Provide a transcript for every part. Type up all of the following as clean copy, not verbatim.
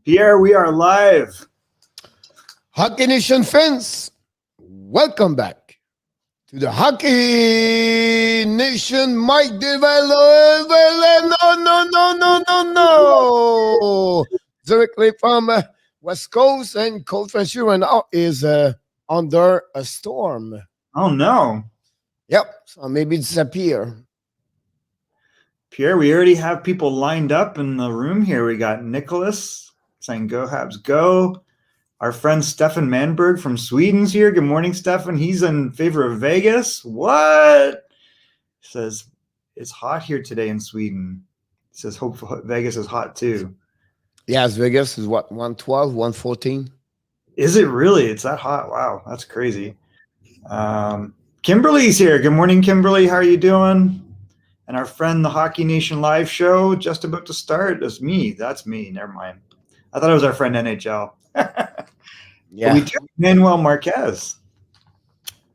Pierre, we are live. Hockey Nation fans, welcome back to the Hockey Nation Mike Develop. No. Directly from West Coast, and Cold Ventura now is under a storm. Oh, no. Yep, so maybe disappear. Pierre, we already have people lined up in the room here. We got Nicholas saying go Habs go. Our friend Stefan Manberg from Sweden's here. Good morning, Stefan. He's in favor of Vegas. What? He says it's hot here today in Sweden. He says hope Vegas is hot too. Yes, Vegas is what, 112, 114? Is it really? It's that hot? Wow, that's crazy. Kimberly's here. Good morning, Kimberly. How are you doing? And our friend, the Hockey Nation live show, just about to start. That's me. That's me. Never mind. I thought it was our friend NHL. Yeah. We do Manuel Marquez.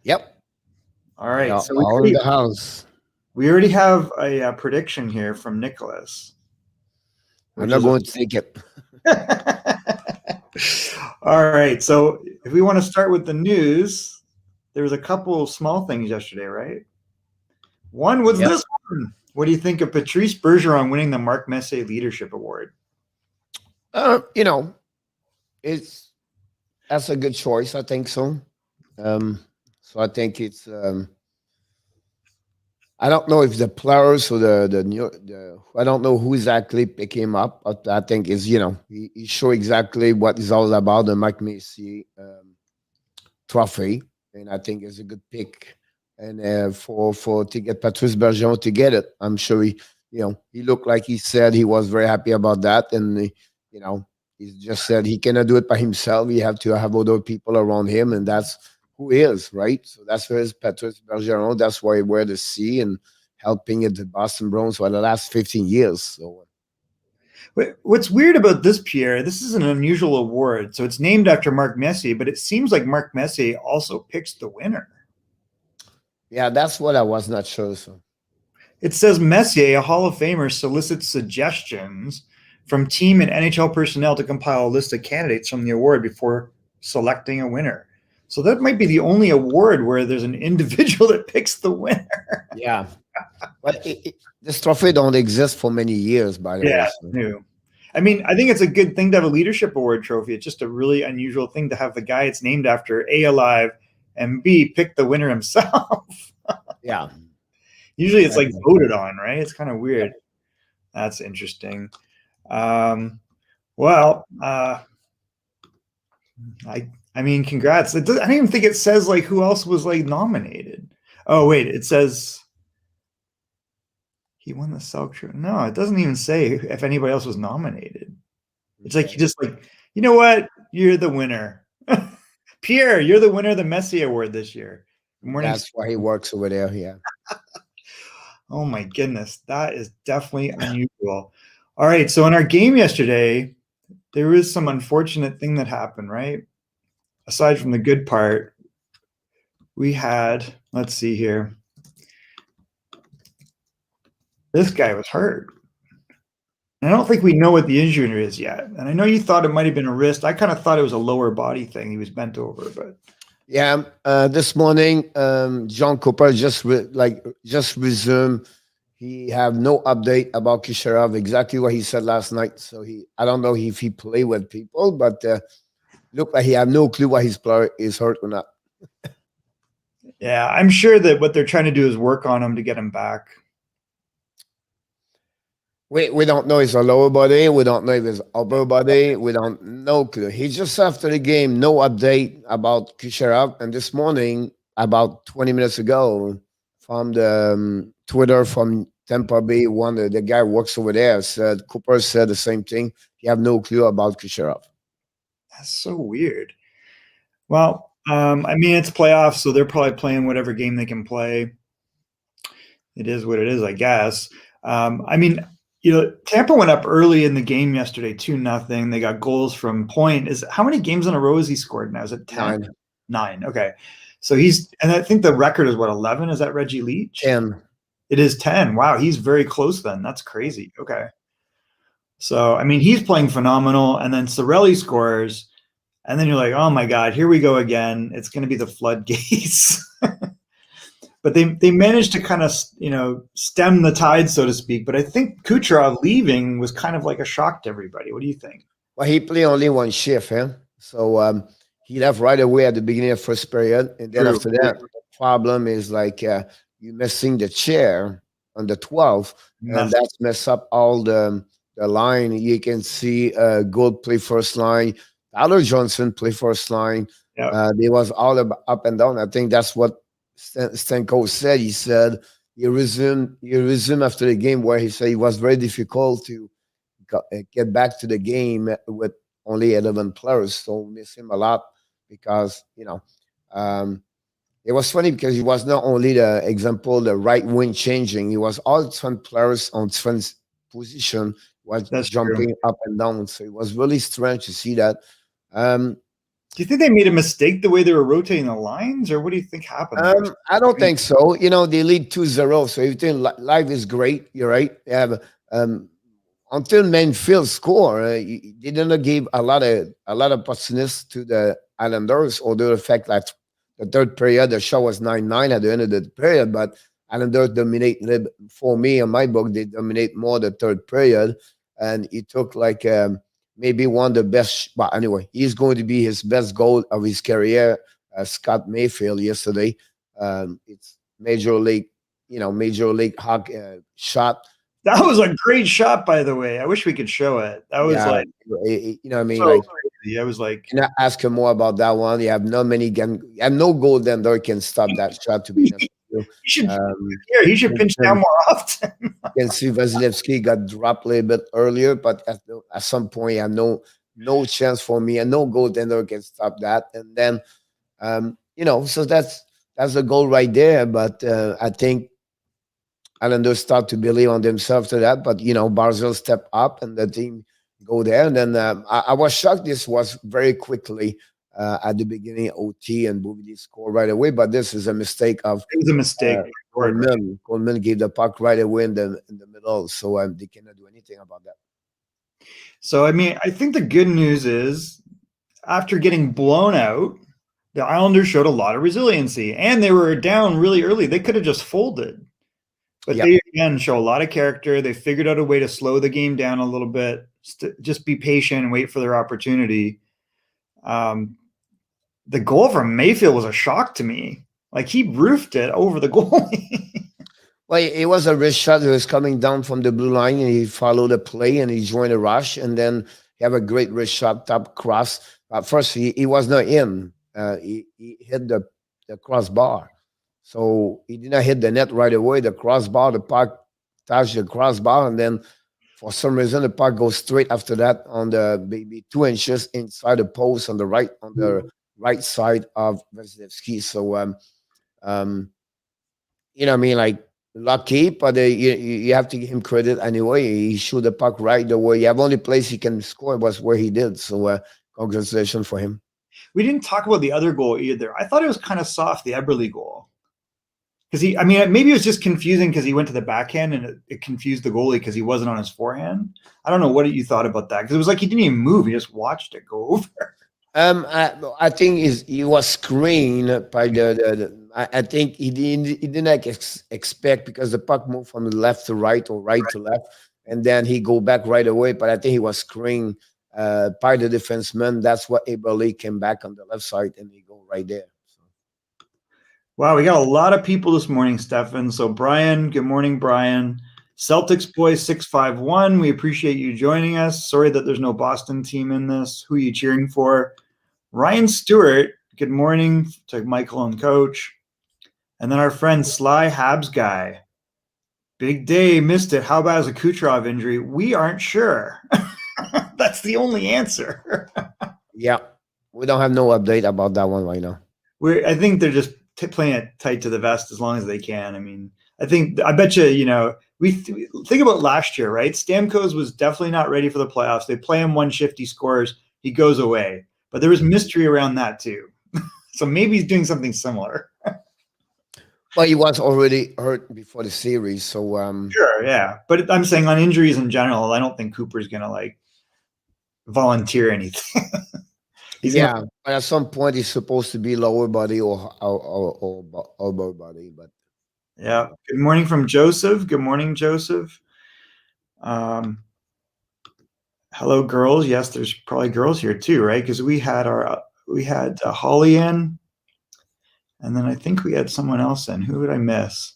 Yep. All right. Yeah, So all in the house. we already have a prediction here from Nicholas. I'm not going to take it. All right. So if we want to start with the news, there was a couple of small things yesterday, right? One was this one. What do you think of Patrice Bergeron winning the Marc Messier Leadership Award? That's a good choice. I think so. So I think it's. I don't know if the players or the I don't know who exactly pick him up, but I think is he show exactly what is all about, the Marc Messier trophy, and I think it's a good pick. And for to get Patrice Bergeron to get it, I'm sure he looked like he said he was very happy about that, and he just said he cannot do it by himself. He have to have other people around him, and that's who he is, right? So that's where is Patrice Bergeron. That's why he wear the C and helping at the Boston Bruins for the last 15 years. So. What's weird about this, Pierre, this is an unusual award. So it's named after Marc Messier, but it seems like Marc Messier also picks the winner. Yeah, that's what I was not sure. So it says Messier, a Hall of Famer, solicits suggestions from team and NHL personnel to compile a list of candidates from the award before selecting a winner. So that might be the only award where there's an individual that picks the winner. Yeah. But this trophy don't exist for many years, by the way. Yeah, new. I mean, I think it's a good thing to have a leadership award trophy. It's just a really unusual thing to have the guy it's named after, A, alive, and B, pick the winner himself. Yeah. Usually it's like voted on, right? It's kind of weird. That's interesting. I mean, congrats. I don't even think it says like who else was like nominated. Oh, wait, it says he won the Selk Trophy. No, it doesn't even say if anybody else was nominated. It's like you just like, you know what? You're the winner. Pierre, you're the winner of the Messier Award this year. Good morning. That's why he works over there, yeah. Oh my goodness, that is definitely unusual. All right, so in our game yesterday, there was some unfortunate thing that happened, right? Aside from the good part, we had, let's see here. This guy was hurt. I don't think we know what the injury is yet. And I know you thought it might have been a wrist. I kind of thought it was a lower body thing. He was bent over, but. Yeah, this morning, John Cooper just resumed. He have no update about Kucherov, exactly what he said last night. So I don't know if he play with people, but look like he have no clue why his player is hurt or not. Yeah, I'm sure that what they're trying to do is work on him to get him back. We don't know his lower body. We don't know if his upper body. We don't know. He just after the game, no update about Kucherov. And this morning, about 20 minutes ago, from the Twitter from Tampa Bay, the guy works over there, Cooper said the same thing. He have no clue about Kucherov. That's so weird. Well, I mean, it's playoffs, so they're probably playing whatever game they can play. It is what it is, I guess. I mean, Tampa went up early in the game yesterday, 2-0. They got goals from Point. How many games in a row has he scored now? Is it 10? 9. Okay. So and I think the record is what, 11? Is that Reggie Leach? 10. It is 10. Wow, he's very close then. That's crazy. Okay. So, I mean, he's playing phenomenal. And then Cirelli scores. And then you're like, oh my God, here we go again. It's going to be the floodgates. But they managed to kind of, stem the tide, so to speak. But I think Kucherov leaving was kind of like a shock to everybody. What do you think? Well, he played only one shift, so he left right away at the beginning of first period, and then True. after that, the problem is like you missing the chair on the 12th, and Mess. that's mess up all the line. You can see Gold play first line, Tyler Johnson play first line. Yeah. They was all up and down. I think that's what Stanko said. He said he resumed after the game where he said it was very difficult to get back to the game with only 11 players. So miss him a lot because, it was funny because he was not only the right wing changing, he was all different players on different position was That's jumping true. up and down. So it was really strange to see that. Do you think they made a mistake the way they were rotating the lines, or what do you think happened there? I don't think so. They lead 2-0, so everything live is great. You're right. Yeah, until Manfield score, they didn't give a lot of opportunities to the Islanders, although the fact that the third period, the show was 9-9 at the end of the period, but Islanders dominate, for me, in my book, they dominate more the third period, and it took like maybe one of the best, but anyway, he's going to be his best goal of his career, Scott Mayfield yesterday. It's major league hockey shot. That was a great shot, by the way. I wish we could show it. That was like, what I mean, so like, crazy. I was like, can I ask him more about that one? You have no many you have no goaltender can stop that shot. To be honest with you, he should pinch down more often. you can see Vasilevsky got dropped a little bit earlier, but at some point, I no chance for me, and no goaltender can stop that. And then, so that's the goal right there. But I think Islanders start to believe on themselves to that, but Barzell step up and the team go there. And then I was shocked. This was very quickly at the beginning OT, and Bouvier scored right away. But this is a mistake of It was a mistake. Coleman. Coleman gave the puck right away in the middle, so they cannot do anything about that. So I mean, I think the good news is after getting blown out, the Islanders showed a lot of resiliency, and they were down really early. They could have just folded. But they, again, show a lot of character. They figured out a way to slow the game down a little bit, just be patient and wait for their opportunity. The goal from Mayfield was a shock to me. Like, he roofed it over the goalie. Well, it was a wrist shot. He was coming down from the blue line, and he followed the play, and he joined a rush, and then he have a great wrist shot, top cross. First, he was not in. He hit the crossbar. So he did not hit the net right away. The crossbar, the puck touched the crossbar, and then for some reason the puck goes straight after that on the maybe 2 inches inside the post on the right side of Vasilevsky. So I mean, like, lucky, but you have to give him credit anyway. He shot the puck right the way. The only place he can score was where he did. So congratulations for him. We didn't talk about the other goal either. I thought it was kind of soft, the Eberle goal. Because maybe it was just confusing because he went to the backhand and it confused the goalie because he wasn't on his forehand. I don't know what you thought about that, because it was like he didn't even move; he just watched it go over. I think he was screened by I think he didn't expect, because the puck moved from left to right or right to left, and then he go back right away. But I think he was screened by the defenseman. That's what Eberle came back on the left side, and he go right there. Wow, we got a lot of people this morning, Stefan. So Brian, good morning, Brian. Celtics boys 651. We appreciate you joining us. Sorry that there's no Boston team in this. Who are you cheering for? Ryan Stewart, good morning to Michael and Coach. And then our friend Sly Habs guy. Big day, missed it. How bad is a Kucherov injury? We aren't sure. That's the only answer. Yeah, we don't have no update about that one right now. I think they're just playing it tight to the vest as long as they can. I mean, I bet you, we think about last year, right? Stamkos was definitely not ready for the playoffs. They play him one shift, he scores, he goes away. But there was mystery around that too. So maybe he's doing something similar. But he was already hurt before the series, so Sure, yeah. But I'm saying on injuries in general, I don't think Cooper's going to like volunteer anything. He's going to, yeah. But at some point, he's supposed to be lower body or upper body. But yeah. Good morning from Joseph. Good morning, Joseph. Um, hello, girls. Yes, there's probably girls here too, right? Because we had Holly in, and then I think we had someone else in. Who did I miss?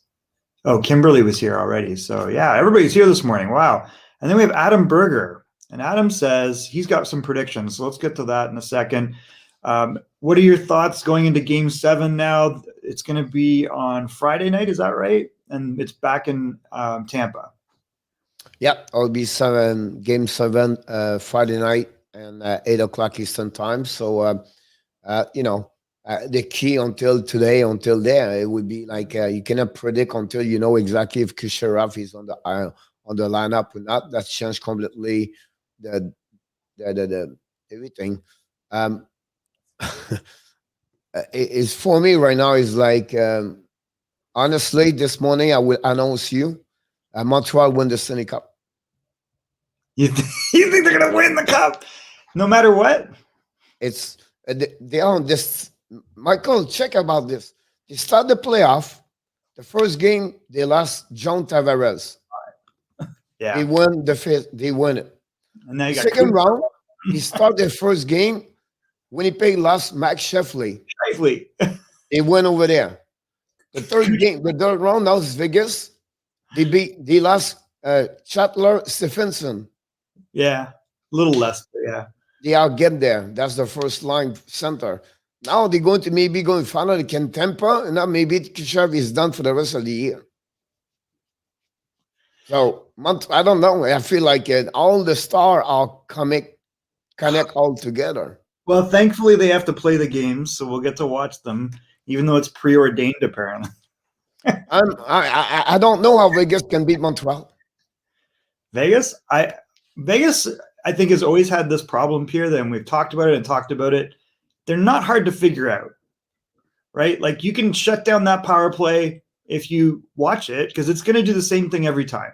Oh, Kimberly was here already. So yeah, everybody's here this morning. Wow. And then we have Adam Berger. And Adam says he's got some predictions. So let's get to that in a second. What are your thoughts going into Game 7 now? It's going to be on Friday night. Is that right? And it's back in Tampa. yeah, it'll be Game 7 Friday night and 8 o'clock Eastern time. So the key until today, until there, it would be like you cannot predict until you know exactly if Kucherov is on the lineup or not. That's changed completely the everything. It's for me right now is like honestly, this morning I will announce you Montreal win the Stanley Cup. You think they're going to win the cup no matter what? It's they are on this. Michael, check about this. They start the playoff. The first game they lost John Tavares. Yeah, They won the fifth. They won it. and now you got Second round, they start their first game. Winnipeg lost Max Sheffley. Shifley. They went over there. The third round, now is Vegas. They lost Chatler Stephenson. Yeah, a little less, but yeah. They are get there. That's the first line center. Now they're going to maybe go and finally can Tampa, and now maybe Kishav is done for the rest of the year. So I don't know. I feel like all the stars are connect all together. Well, thankfully they have to play the games, so we'll get to watch them, even though it's preordained apparently. I don't know how Vegas can beat Montreal. Vegas, I think has always had this problem, Pierre, and we've talked about it. They're not hard to figure out, right? Like you can shut down that power play if you watch it because it's going to do the same thing every time.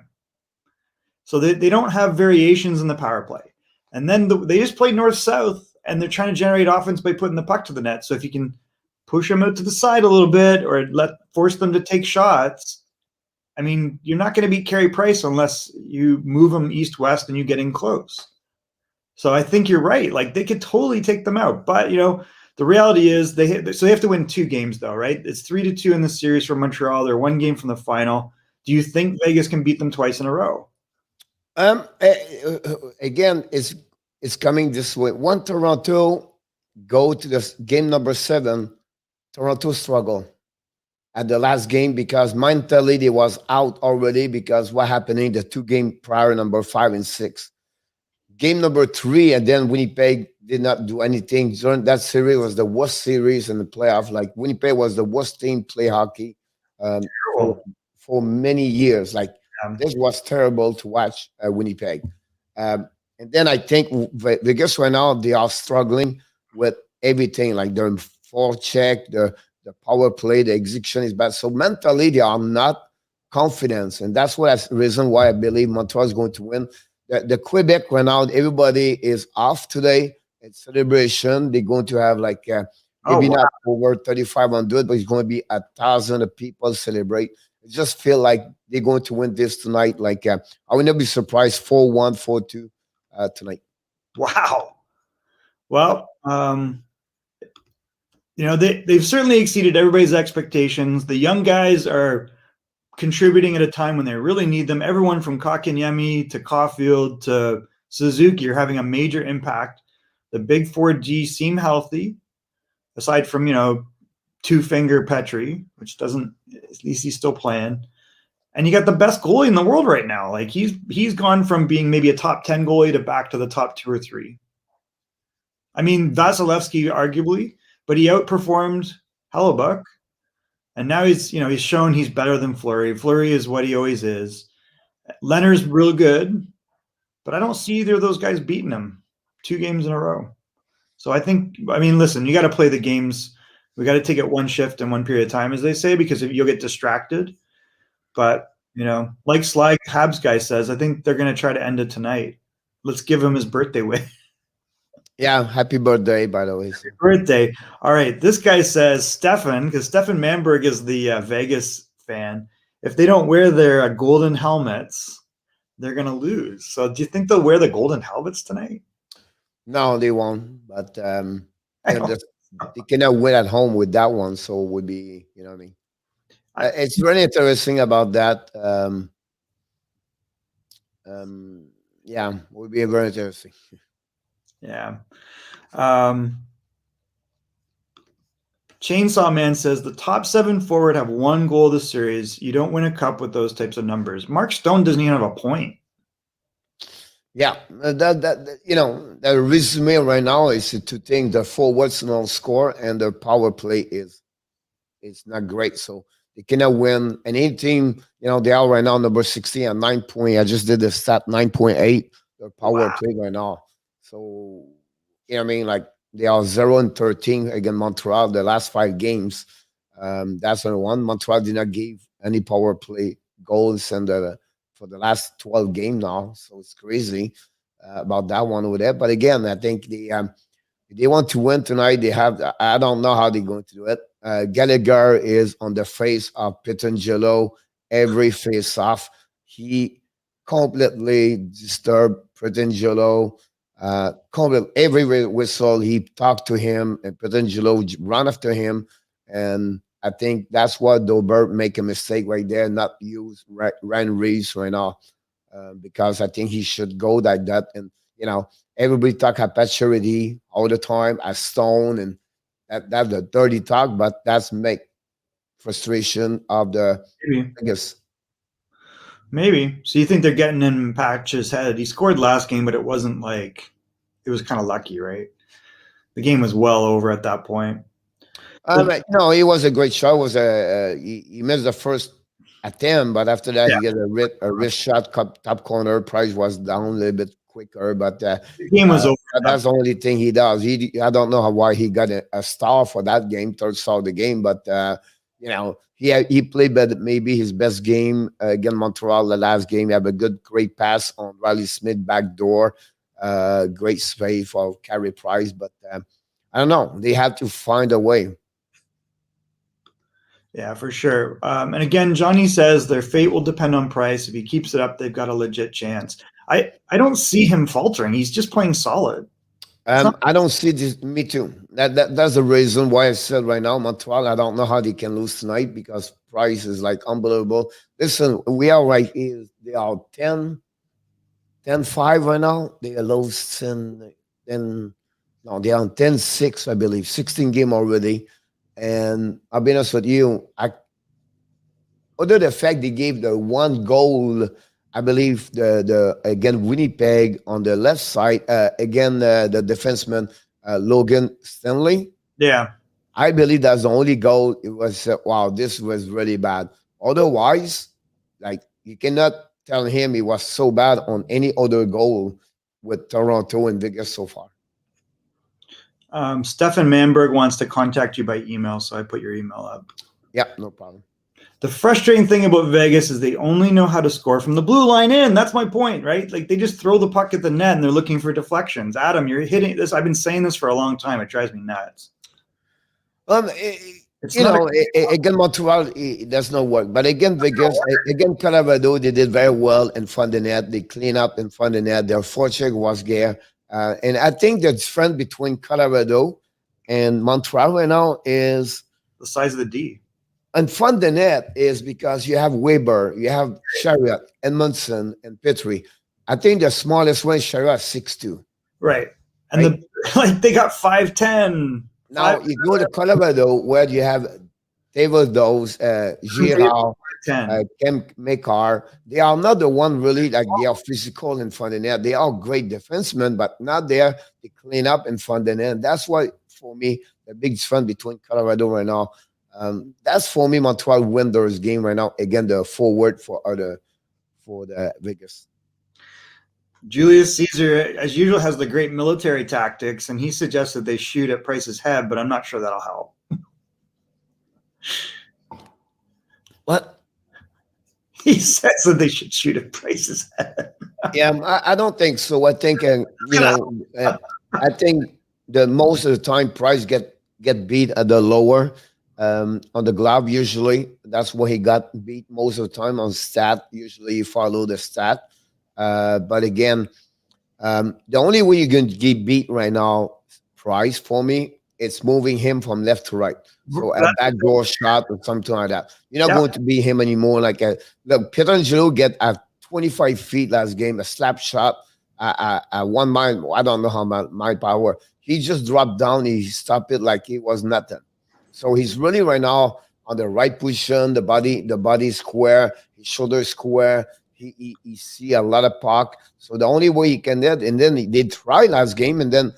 So they don't have variations in the power play. And then they just play north-south, and they're trying to generate offense by putting the puck to the net. So if you can push them out to the side a little bit or force them to take shots, I mean, you're not going to beat Carey Price unless you move them east-west and you get in close. So I think you're right. Like they could totally take them out. But, the reality is they have to win 2 games though, right? It's 3-2 in the series for Montreal. They're 1 game from the final. Do you think Vegas can beat them twice in a row? Again, it's coming this way. When Toronto go to the game number 7, Toronto struggle at the last game because mentally they was out already because what happening the 2 game prior, number 5 and 6. Game number 3, and then Winnipeg did not do anything. During that series was the worst series in the playoff. Like Winnipeg was the worst team play hockey for many years. Like this was terrible to watch Winnipeg. And then I think Vegas right now they are struggling with everything, like their forecheck, the power play, the execution is bad. So mentally they are not confident, and that's the reason why I believe Montreal is going to win. The Quebec right now, everybody is off today. It's celebration. They're going to have like maybe not over 3,500, but it's going to be 1,000 people celebrate. I just feel like they're going to win this tonight. Like I would not be surprised 4-1, 4-2 tonight. Wow. Well, they've certainly exceeded everybody's expectations. The young guys are contributing at a time when they really need them. Everyone from Kotkaniemi to Caulfield to Suzuki are having a major impact. The big 4G seem healthy, aside from, two-finger Petrie, which doesn't, at least he's still playing. And you got the best goalie in the world right now. Like he's gone from being maybe a top 10 goalie to back to the top 2 or 3. I mean, Vasilevsky arguably, but he outperformed Hellebuck. And now he's shown he's better than Fleury. Fleury is what he always is. Leonard's real good, but I don't see either of those guys beating him 2 games in a row. So listen, you got to play the games We got to take it one shift in one period of time, as they say, because if you'll get distracted. But, like Sly Habs guy says, I think they're going to try to end it tonight. Let's give him his birthday win. Yeah, happy birthday, by the way. So. Birthday. All right. This guy says, Stefan, because Stefan Manberg is the Vegas fan, if they don't wear their golden helmets, they're going to lose. So do you think they'll wear the golden helmets tonight? No, they won't. But they cannot win at home with that one. So it would be, you know what I mean? It's really interesting about that. Yeah, it would be very interesting. Yeah. Chainsaw Man says the top 7 forward have 1 goal this series. You don't win a cup with those types of numbers. Mark Stone doesn't even have a point. Yeah, the resume right now is to think the forwards don't score and their power play is not great. So they cannot win. And any team, they are right now number 16 at 9 point. I just did the stat 9.8. Their power play right now. So you know what I mean, like they are 0-13 against Montreal the last 5 games. That's number one. Montreal did not give any power play goals and for the last 12 games now. So it's crazy about that one over there. But again, I think they want to win tonight. They have. I don't know how they're going to do it. Gallagher is on the face of Pietrangelo every face off. He completely disturbed Pietrangelo. Every whistle he talked to him, and Pietrangelo run after him. And I think that's what Dobert make a mistake right there, not use Ryan Reeves right now, because I think he should go like that. And everybody talk about maturity all the time as Stone, and that's the dirty talk, but that's make frustration of the. Maybe. I guess. Maybe. So you think they're getting in Patch's head? He scored last game, but it wasn't like it was kind of lucky, right? The game was well over at that point. No, it was a great shot. It was he missed the first attempt, but after that he got a wrist shot, top corner. Price was down a little bit quicker, but the game was over. That's the only thing he does. I don't know why he got a star for that game, third star of the game, but he played maybe his best game against Montreal. The last game, he had a great pass on Riley Smith back door, great save for Carey Price, but I don't know. They have to find a way. Yeah, for sure. And again, Johnny says their fate will depend on Price. If he keeps it up, they've got a legit chance. I don't see him faltering. He's just playing solid. I don't see this. Me too. That's the reason why I said right now, Montreal, I don't know how they can lose tonight because Price is like unbelievable. Listen, we are right here. They are 10-5 right now. They are lost no, they are on 10-6, I believe. 16 game already. And I'll be honest with you, other the fact they gave the 1 goal, I believe again Winnipeg on the left side, again the defenseman Logan Stanley. Yeah, I believe that's the only goal. It was wow, this was really bad. Otherwise, like you cannot tell him he was so bad on any other goal with Toronto and Vegas so far. Stefan Manberg wants to contact you by email, so I put your email up. Yeah, no problem. The frustrating thing about Vegas is they only know how to score from the blue line in. That's my point, right? Like they just throw the puck at the net and they're looking for deflections. Adam, you're hitting this. I've been saying this for a long time. It drives me nuts. Again, Montreal, that's no work. But again, Vegas, again, Colorado, they did very well in front of the net. They clean up in front of the net. Their forecheck was there. And I think the difference between Colorado and Montreal right now is the size of the D. In front of the net is because you have Weber, you have Chariot, Edmondson, and Petrie. I think the smallest one is Chariot, 6'2". Right. And right? They got 5'10". Now you go to Colorado where you have Those, Girard, Kem Mekar. They are not the one really like they are physical in front of the net. They are great defensemen, but not there to clean up in front of the net. That's why, for me, the big difference between Colorado right now. That's for me, Montreal win this game right now. Again, the forward for the Vegas. Julius Caesar, as usual, has the great military tactics, and he suggests that they shoot at Price's head, but I'm not sure that'll help. What? He says that they should shoot at Price's head. Yeah, I don't think so. I think I think the most of the time Price get beat at the lower on the glove. Usually, that's where he got beat most of the time on stat. Usually, you follow the stat. But again, the only way you're going to get beat right now, Price, for me, it's moving him from left to right. So a backdoor shot or something like that. You're not Yeah. going to beat him anymore. Like look, Pietrangelo get at 25 feet last game, a slap shot, a 1 mile. I don't know how my power. He just dropped down. He stopped it like it was nothing. So he's really right now on the right position. The body square, his shoulder square. He see a lot of puck. So the only way he can do it, and then they tried last game, and then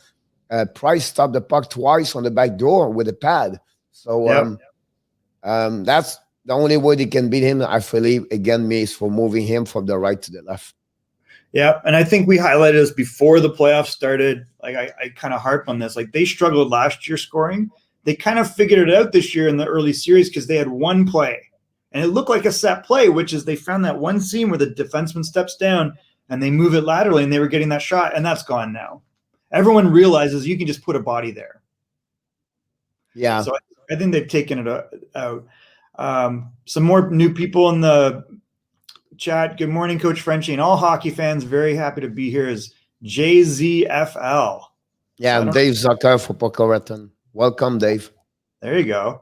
Price stopped the puck twice on the back door with a pad. So that's the only way they can beat him. I believe again, me is for moving him from the right to the left. Yeah, and I think we highlighted this before the playoffs started. Like I kind of harp on this. Like they struggled last year scoring. They kind of figured it out this year in the early series because they had one play. And it looked like a set play, which is they found that one seam where the defenseman steps down and they move it laterally, and they were getting that shot, and that's gone now. Everyone realizes you can just put a body there. Yeah. So I think they've taken it out. Some more new people in the chat. Good morning, Coach Frenchie, and all hockey fans. Very happy to be here. Is JZFL. Yeah, and Dave Zucker for Pocoreton. Welcome, Dave. There you go.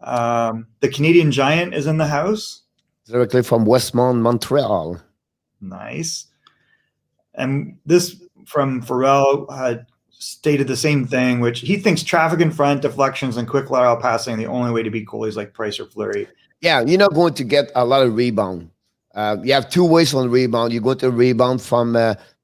The Canadian Giant is in the house. Directly from Westmount, Montreal. Nice. And this from Pharrell had stated the same thing, which he thinks traffic in front, deflections, and quick lateral passing are the only way to beat goalies like Price or Fleury. Yeah, you're not going to get a lot of rebound. You have two ways on rebound. You go to rebound from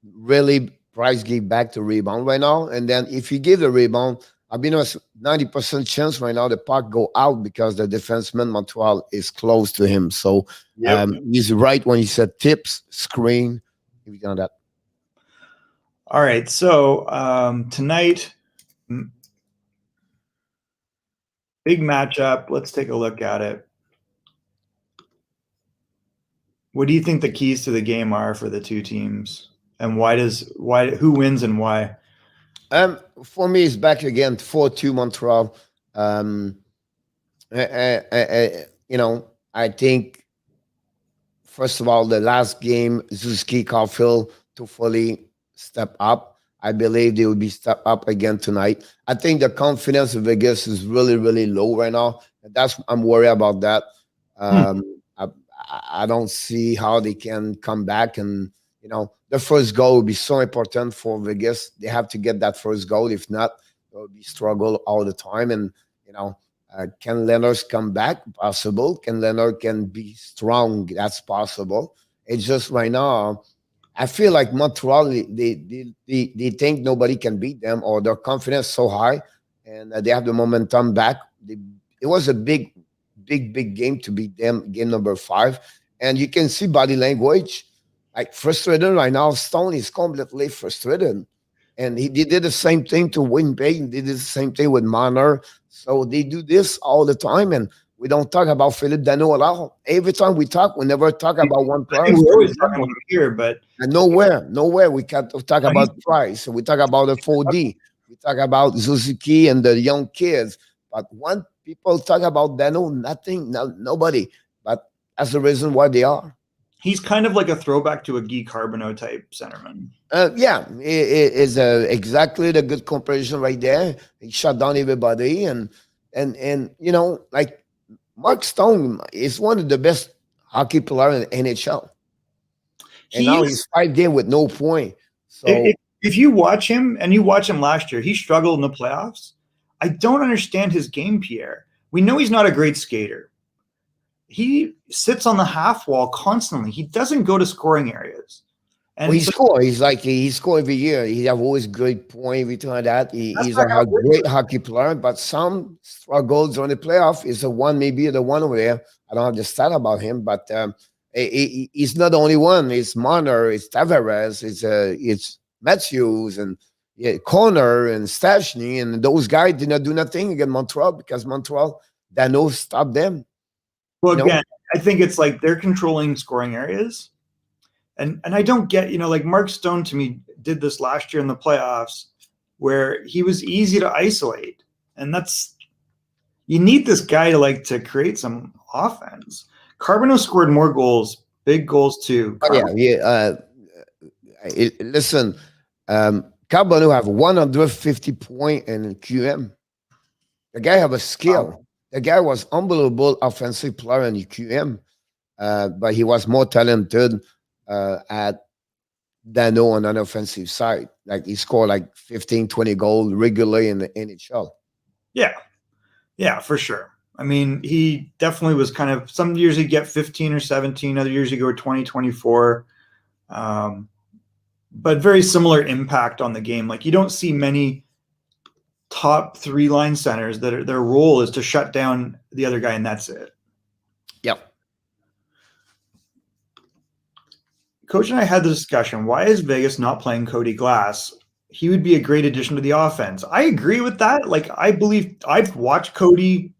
really Price give back to rebound right now. And then if you give the rebound, I've been a 90% chance right now the puck go out because the defenseman Montreal is close to him. So he's right when he said tips, screen. He's done that. All right. So tonight, big matchup. Let's take a look at it. What do you think the keys to the game are for the two teams, and who wins and why? For me, it's back again 4-2 Montreal. I think first of all, the last game, Zuski Caulfield to fully step up. I believe they will be step up again tonight. I think the confidence of Vegas is really, really low right now. I'm worried about that. I don't see how they can come back, and the first goal will be so important for Vegas. They have to get that first goal. If not, they'll be struggle all the time. And can Leonard come back? Possible. Can Leonard can be strong? That's possible. It's just right now, I feel like Montreal, they think nobody can beat them, or their confidence so high, and they have the momentum back. It was a big game to beat them, game number 5. And you can see body language, like frustrated right now. Stone is completely frustrated. And he did the same thing to Winnipeg. He did the same thing with Marner. So they do this all the time. And we don't talk about Philippe Danault at all. Every time we talk, we never talk about one player. We're always talking about here, but nowhere we can't talk about Price. We talk about the 4D. We talk about Suzuki and the young kids. But when people talk about Danault, nothing, nobody. But that's the reason why they are. He's kind of like a throwback to a Guy Carbonneau type centerman. Yeah, it is exactly the good comparison right there. He shut down everybody, and like Mark Stone is one of the best hockey players in the NHL. And now he's 5 games with no point. So if you watch him, and you watch him last year, he struggled in the playoffs. I don't understand his game, Pierre. We know he's not a great skater. He sits on the half wall constantly. He doesn't go to scoring areas. And he scores. He scores every year. He have always great point, everything like that. He's a great hockey player, but some struggles on the playoff. Is the one, maybe the one over there. I don't have the stat about him, but he's not the only one. It's Marner, it's Tavares, it's Matthews, and Connor and Stashny, and those guys did not do nothing against Montreal because Montreal Dano stop them. Well, You know, again, I think it's like they're controlling scoring areas. And I don't get, like Mark Stone to me did this last year in the playoffs where he was easy to isolate. And that's, you need this guy to create some offense. Carbonneau scored more goals, big goals too. oh, yeah, yeah. Listen, Carbonneau have 150 point in QM. The guy have a skill. The guy was unbelievable offensive player in QM, but he was more talented at Dano on an offensive side. Like he scored like 15, 20 goals regularly in the NHL. Yeah. Yeah, for sure. I mean, he definitely was kind of, some years he'd get 15 or 17, other years he'd go 20, 24. But very similar impact on the game. Like you don't see many top 3 line centers that their role is to shut down the other guy and that's it. Yep. Coach and I had the discussion. Why is Vegas not playing Cody Glass? He would be a great addition to the offense. I agree with that. Like I believe I've watched Cody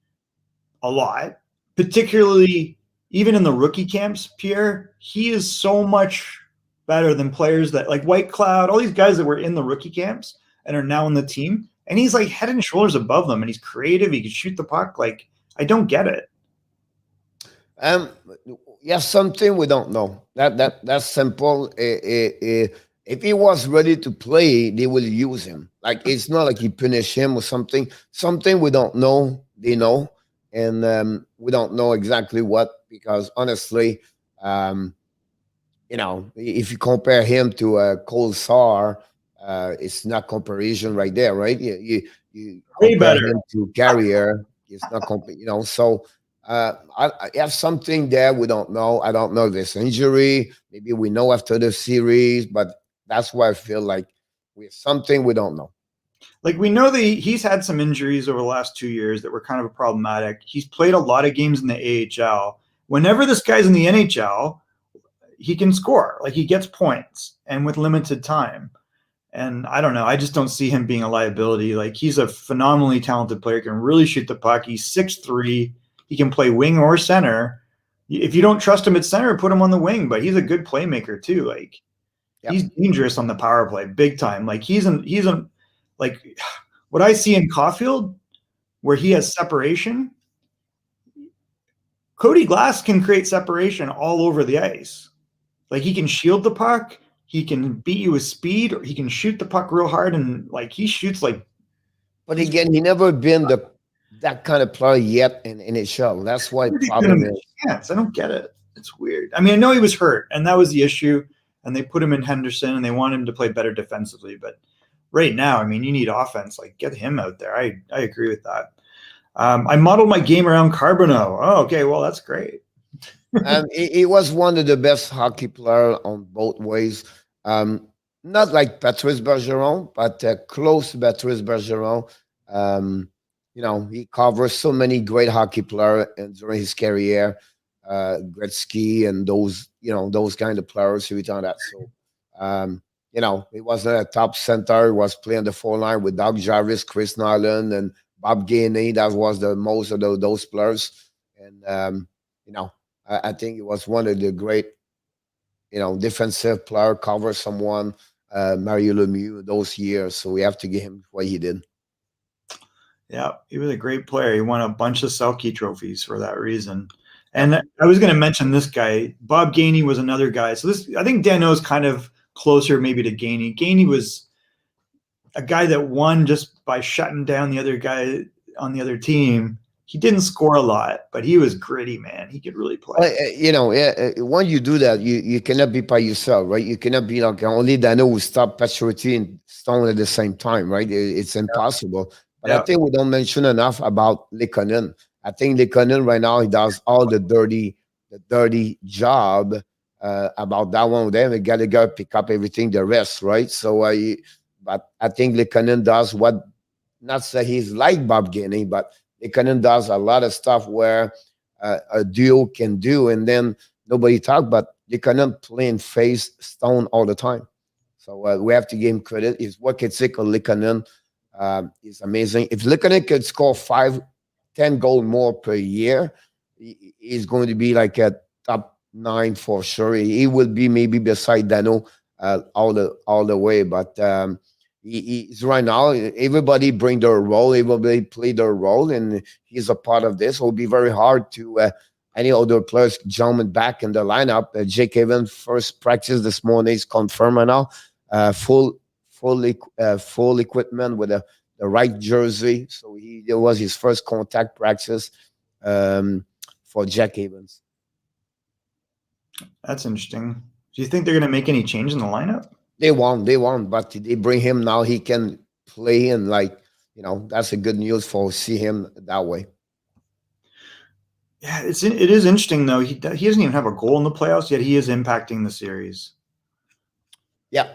a lot, particularly even in the rookie camps, Pierre. He is so much better than players that like White Cloud, all these guys that were in the rookie camps and are now on the team. And he's like head and shoulders above them and he's creative. He can shoot the puck. Like, I don't get it. Yes, something we don't know. That's simple. If he was ready to play, they will use him. Like it's not like you punish him or something. Something we don't know. They know, and we don't know exactly what. Because honestly, if you compare him to Cole Sar, it's not comparison right there, right? You compare him to Carrier, it's not complete. So. I have something there we don't know. I don't know this injury. Maybe we know after the series, but that's why I feel like we have something we don't know. Like we know that he's had some injuries over the last 2 years that were kind of problematic. He's played a lot of games in the AHL. Whenever this guy's in the NHL, he can score. Like he gets points and with limited time. And I don't know. I just don't see him being a liability. Like he's a phenomenally talented player, can really shoot the puck. He's 6'3". He can play wing or center. If you don't trust him at center, put him on the wing. But he's a good playmaker too. Like he's dangerous on the power play, big time. Like he's like what I see in Caulfield, where he has separation. Cody Glass can create separation all over the ice. Like he can shield the puck, he can beat you with speed, or he can shoot the puck real hard, and like he shoots like. But again, he never been that kind of player yet in NHL. That's why the problem is. Yes, I don't get it. It's weird. I mean, I know he was hurt, and that was the issue. And they put him in Henderson, and they want him to play better defensively. But right now, I mean, you need offense. Like, get him out there. I agree with that. I modeled my game around Carbonneau. Oh, okay. Well, that's great. He was one of the best hockey players on both ways. Not like Patrice Bergeron, but close to Patrice Bergeron. He covers so many great hockey players during his career, Gretzky and those kind of players who done that. So, he wasn't a top center. He was playing the 4 line with Doug Jarvis, Chris Nolan, and Bob Gainey. That was the most of those players. And, I think it was one of the great, defensive player, cover someone, Mario Lemieux, those years. So we have to give him what he did. Yeah, he was a great player. He won a bunch of Selke trophies for that reason. And I was going to mention this guy. Bob Gainey was another guy. So I think Danault's kind of closer maybe to Gainey. Gainey was a guy that won just by shutting down the other guy on the other team. He didn't score a lot, but he was gritty, man. He could really play. When you do that, you cannot be by yourself, right? You cannot be like only Danault will stop Pacioretty and Stone at the same time, right? It's impossible. But I think we don't mention enough about Lekonen. I think Lekonen right now, he does all the dirty job about that one with them. We got to go pick up everything, the rest, right? So, but I think Lekonen does what, not say he's like Bob Gainey, but Lekonen does a lot of stuff where a duo can do, and then nobody talk, but Lekonen playing face Stone all the time. So we have to give him credit. His work ethic on Lekonen is amazing. If Lekonen could score 5 10 goal more per year, he's going to be like a top 9 for sure. He will be maybe beside Dano all the way, but he's right now. Everybody bring their role, everybody play their role, and he's a part of this. It will be very hard to any other players jumping back in the lineup. Jake Evans first practice this morning is confirmed right now. Full equipment with the right jersey. So it was his first contact practice for Jack Evans. That's interesting. Do you think they're going to make any change in the lineup? They won't, but they bring him now. He can play, and that's a good news for see him that way. Yeah, it is interesting though. He doesn't even have a goal in the playoffs yet. He is impacting the series. Yeah.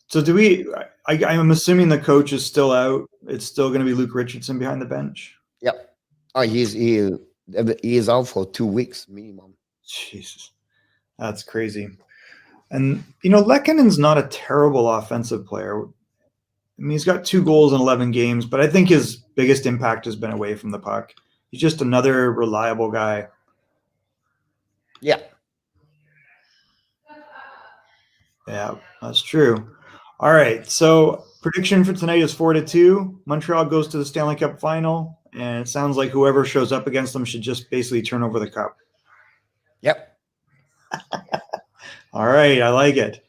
So do we? I'm assuming the coach is still out. It's still going to be Luke Richardson behind the bench. Yep. Oh, he is out for 2 weeks minimum. Jesus, that's crazy. And Lekkonen's not a terrible offensive player. I mean, he's got 2 goals in 11 games, but I think his biggest impact has been away from the puck. He's just another reliable guy. Yeah. Yeah, that's true. All right, so prediction for tonight is 4-2. Montreal goes to the Stanley Cup final, and it sounds like whoever shows up against them should just basically turn over the cup. Yep. All right, I like it.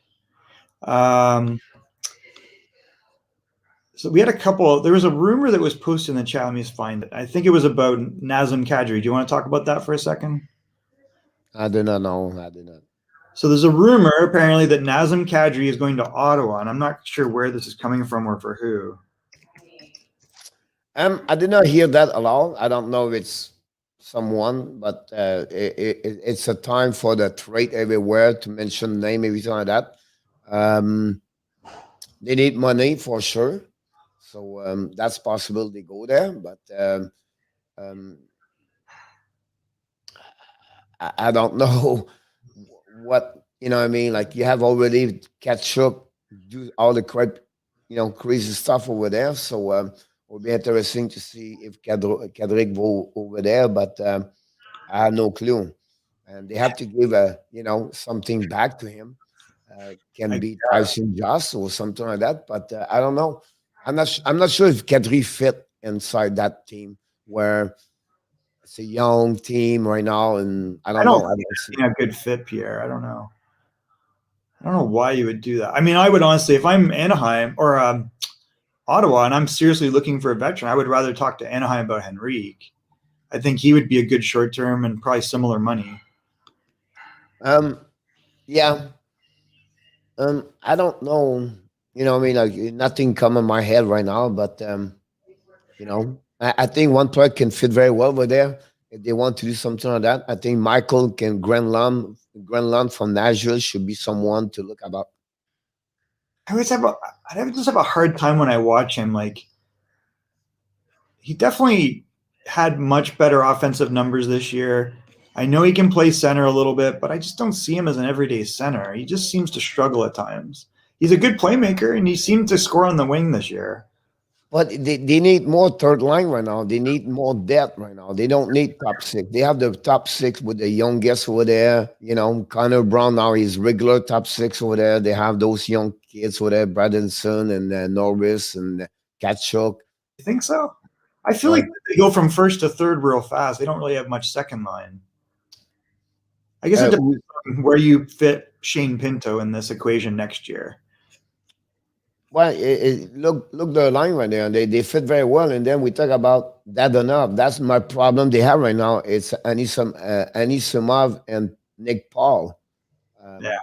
So we had a couple. There was a rumor that was posted in the chat. Let me just find it. I think it was about Nazem Kadri. Do you want to talk about that for a second? I do not know. I do not. So there's a rumor apparently that Nazem Kadri is going to Ottawa, and I'm not sure where this is coming from or for who. I did not hear that at all. I don't know if it's someone, but it's a time for the trade everywhere to mention name, everything like that. They need money for sure. So that's possible they go there, but I don't know what I mean. Like you have already Kachuk do all the crazy stuff over there. So it'll be interesting to see if Kadrik go over there, but I have no clue. And they have to give something back to him. Can be Tyson Joss or something like that, but I don't know. I'm not sure if Kadri fit inside that team where it's a young team right now, and I don't know. I don't think a good fit, Pierre. I don't know why you would do that. I mean, I would honestly, if I'm Anaheim or Ottawa and I'm seriously looking for a veteran, I would rather talk to Anaheim about Henrique. I think he would be a good short term and probably similar money. Yeah. I don't know. I mean, like nothing come in my head right now, but I think one player can fit very well over there if they want to do something like that. I think Michael Grenland from Nashville should be someone to look about. I just have a hard time when I watch him. Like, he definitely had much better offensive numbers this year. I know he can play center a little bit, but I just don't see him as an everyday center. He just seems to struggle at times. He's a good playmaker, and he seemed to score on the wing this year. But they need more third line right now. They need more depth right now. They don't need top 6. They have the top 6 with the youngest over there. Connor Brown now is regular top 6 over there. They have those young kids over there, Bradenson and Norris and Kachuk. You think so? I feel like they go from first to third real fast. They don't really have much second line. I guess it depends on where you fit Shane Pinto in this equation next year. Well, look the line right there. They fit very well. And then we talk about Dadonov. That's my problem they have right now. It's Anisimov and Nick Paul. Yeah.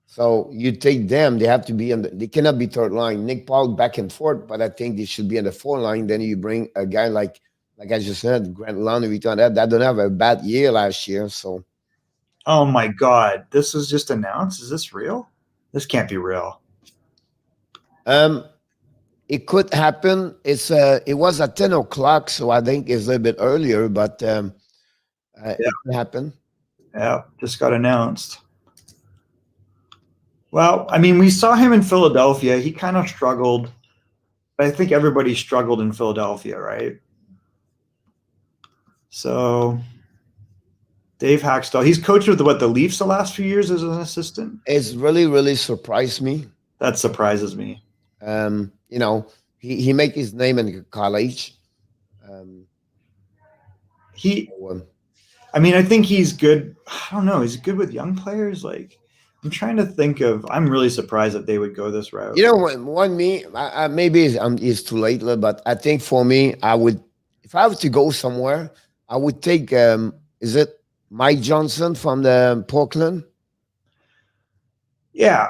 So you take them. They have to be they cannot be third line. Nick Paul back and forth, but I think they should be in the fourth line. Then you bring a guy like I just said, Grant Lund. That don't have a bad year last year. So. Oh my God! This was just announced. Is this real? This can't be real. It could happen. It was at 10 o'clock, so I think it's a little bit earlier, but it could happen. Yeah, just got announced. Well, I mean, we saw him in Philadelphia. He kind of struggled, but I think everybody struggled in Philadelphia, right? So Dave Hackstall, he's coached with the Leafs the last few years as an assistant. It's really, really surprised me. That surprises me. You know, he make his name in college. Um, He, so, I mean, I think he's good. I don't know. He's good with young players. Like, I'm trying to think of. I'm really surprised that they would go this route. you know, one me, maybe it's too late, but I think for me, I would, if I have to go somewhere, I would take, is it Mike Johnson from the Portland? Yeah.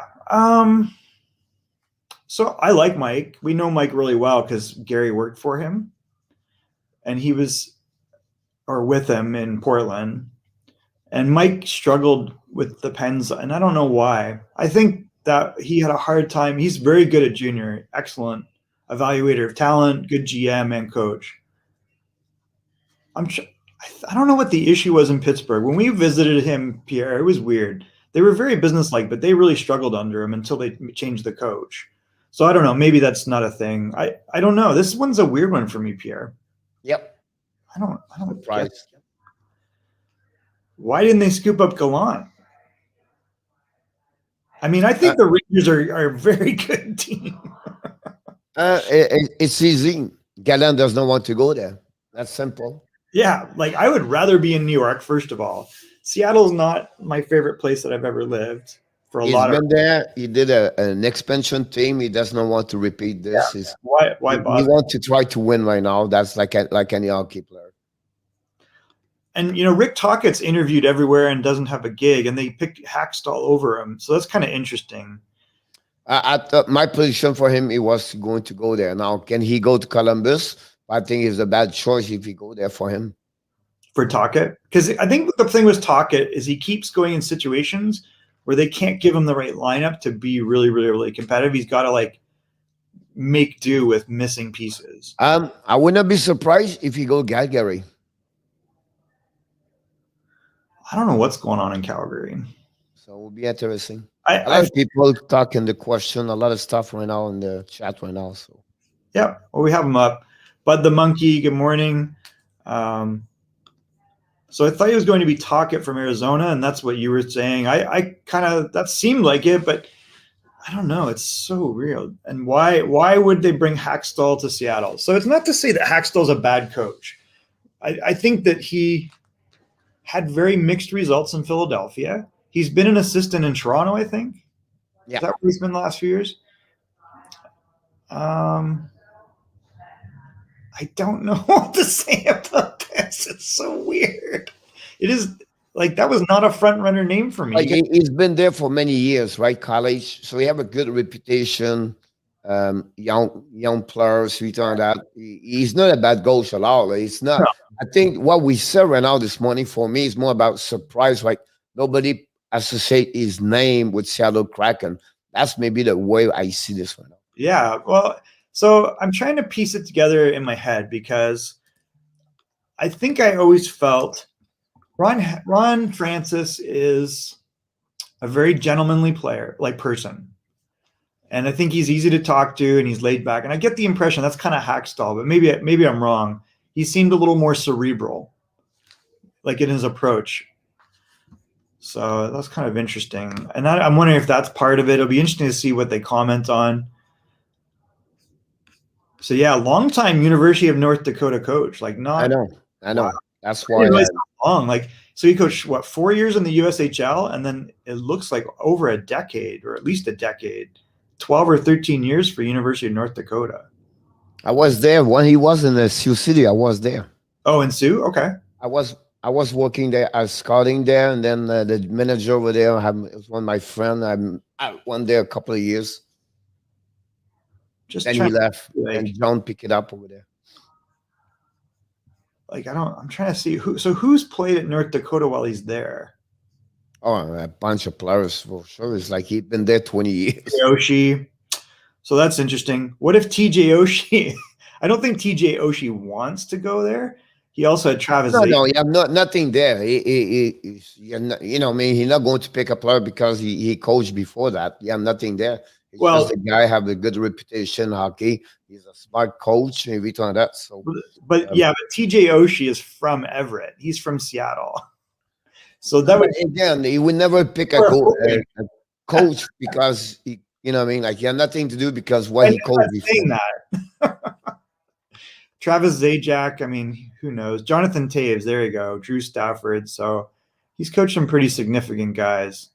So I like Mike. We know Mike really well because Gary worked for him, and he was, or with him in Portland. And Mike struggled with the Pens, and I don't know why. I think that he had a hard time. He's very good at junior, excellent evaluator of talent, good GM and coach. I don't know what the issue was in Pittsburgh. When we visited him, Pierre, it was weird. They were very businesslike, but they really struggled under him until they changed the coach. So I don't know. Maybe that's not a thing. I don't know. This one's a weird one for me, Pierre. Yep. I don't Right. Why didn't they scoop up Gallant? I mean, I think the Rangers are a very good team. It's easy. Gallant does not want to go there. That's simple. Yeah, like I would rather be in New York, first of all. Seattle's not my favorite place that I've ever lived for a He's lot of. been there. He did an expansion team. He does not want to repeat this. Yeah. Why he bother? wants to try to win right now. That's like any hockey player. And you know, Rick Tockett's interviewed everywhere and doesn't have a gig, and they picked Hackstall over him. So that's kind of interesting. I thought my position for him, he was going to go there. Now, can he go to Columbus? I think it's a bad choice if he go there for him. For Tocchet? Because I think the thing with Tocchet is he keeps going in situations where they can't give him the right lineup to be really, really, really competitive. He's got to like make do with missing pieces. I would not be surprised if he go Calgary. I don't know what's going on in Calgary. So it will be interesting. A lot of people talking the question, a lot of stuff right now in the chat right now. So yeah, well, we have them up. Bud the Monkey, good morning. So I thought he was going to be Tocchet from Arizona, and that's what you were saying. I kind of, that seemed like it, but I don't know. It's so real. And why would they bring Hackstall to Seattle? So it's not to say that Hackstall's a bad coach. I think that he had very mixed results in Philadelphia. He's been an assistant in Toronto, I think. yeah, Is that where he's been the last few years? I don't know what to say about this. It's so weird. It is like that was not a front runner name for me. like he's been there for many years, right? College, so he have a good reputation. Young players, we talk that he's not a bad coach at all. It's not. No. I think what we said right now this morning for me is more about surprise. Like nobody associate his name with Seattle Kraken. That's maybe the way I see this one. Yeah, well, so I'm trying to piece it together in my head because I think I always felt Ron Francis is a very gentlemanly player, like person. And I think he's easy to talk to and he's laid back. And I get the impression that's kind of Hackstall, but maybe I'm wrong. He seemed a little more cerebral, like in his approach. So that's kind of interesting. And I'm wondering if that's part of it. It'll be interesting to see what they comment on. So yeah, longtime University of North Dakota coach. Like not. I know. Wow. That's I why. didn't realize how long. Like so, he coached what 4 years in the USHL, and then it looks like over a decade, or at least a decade, 12 or 13 years for University of North Dakota. I was there when he was in the Sioux City. I was there. Oh, in Sioux? Okay. I was working there. I was scouting there, and then the manager over there it was one of my friend. I went there a couple of years. Just then he left, and John picked it up over there. Like I'm trying to see who's played at North Dakota while he's there. Oh, a bunch of players for sure. It's like he'd been there 20 years. Oshie. So that's interesting. What if TJ Oshie? I don't think TJ Oshie wants to go there. He also had Travis. No, you have nothing there. He's not, he's not going to pick a player because he coached before that. You have nothing there. It's just Well, the guy have a good reputation in hockey. He's a smart coach and everything like that. So, but um, yeah, but TJ Oshie is from Everett. He's from Seattle. So that but would again, he would never pick we're hoping. a coach because he, you know what I mean? Like he had nothing to do because what And he I'm coached not saying before. that. Travis Zajac, I mean, who knows? Jonathan Taves, there you go. Drew Stafford. So he's coached some pretty significant guys.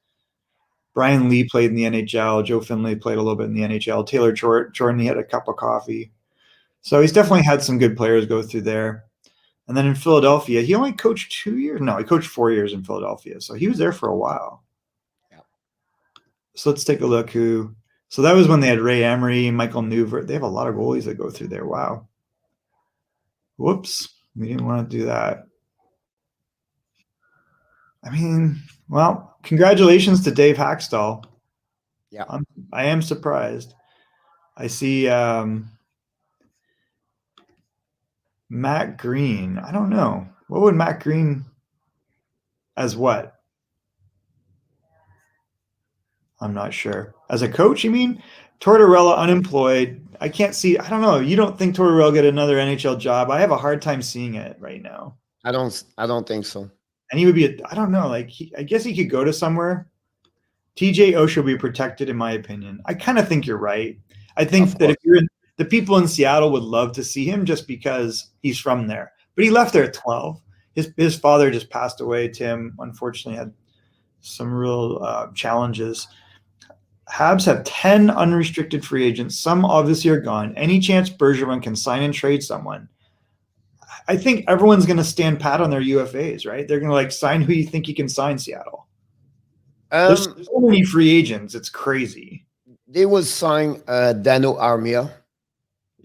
Brian Lee played in the NHL. Joe Finley played a little bit in the NHL. Taylor Jordan, he had a cup of coffee. So he's definitely had some good players go through there. And then in Philadelphia, he only coached 2 years. No, he coached 4 years in Philadelphia. So he was there for a while. Yeah. So let's take a look who. So that was when they had Ray Emery, Michael Newver. They have a lot of goalies that go through there. Wow. Whoops. We didn't want to do that. I mean, well, congratulations to Dave Hackstall. Yeah. I am surprised. I see Matt Green. I don't know. What would Matt Green as what? I'm not sure. As a coach, you mean? Tortorella unemployed. I can't see. I don't know. You don't think Tortorella get another NHL job? I have a hard time seeing it right now. I don't think so. And he would be. I don't know. Like I guess he could go to somewhere. TJ Oshie will be protected, in my opinion. I kind of think you're right. I think Of that if course. you're in, the people in Seattle would love to see him just because he's from there. But he left there at 12. His father just passed away. Tim unfortunately had some real challenges. Habs have 10 unrestricted free agents. Some obviously are gone. Any chance Bergevin can sign and trade someone? I think everyone's going to stand pat on their UFAs, right? They're going to like sign who you think you can sign, Seattle. There's so many free agents. It's crazy. They will sign Dano Armia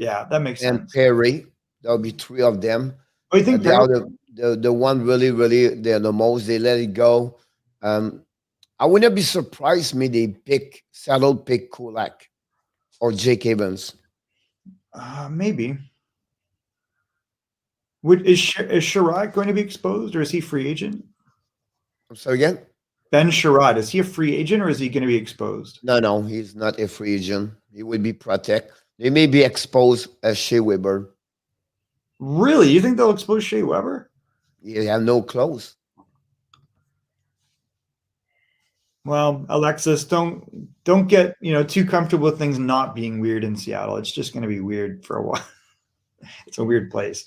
Yeah, that makes and sense. Perry. There'll be three of them. Oh, you think They Perry? are the one really they're the most. They let it go. I wouldn't be surprised me they pick Kulak or Jake Evans. Maybe. Is Sherrod going to be exposed, or is he free agent? I'm sorry again. Ben Sherrod, is he a free agent, or is he going to be exposed? No, he's not a free agent. He will be protect. They may be exposed as Shea Weber. Really? You think they'll expose Shea Weber? He have no clothes. Well, Alexis, don't get too comfortable with things not being weird in Seattle. It's just going to be weird for a while. It's a weird place.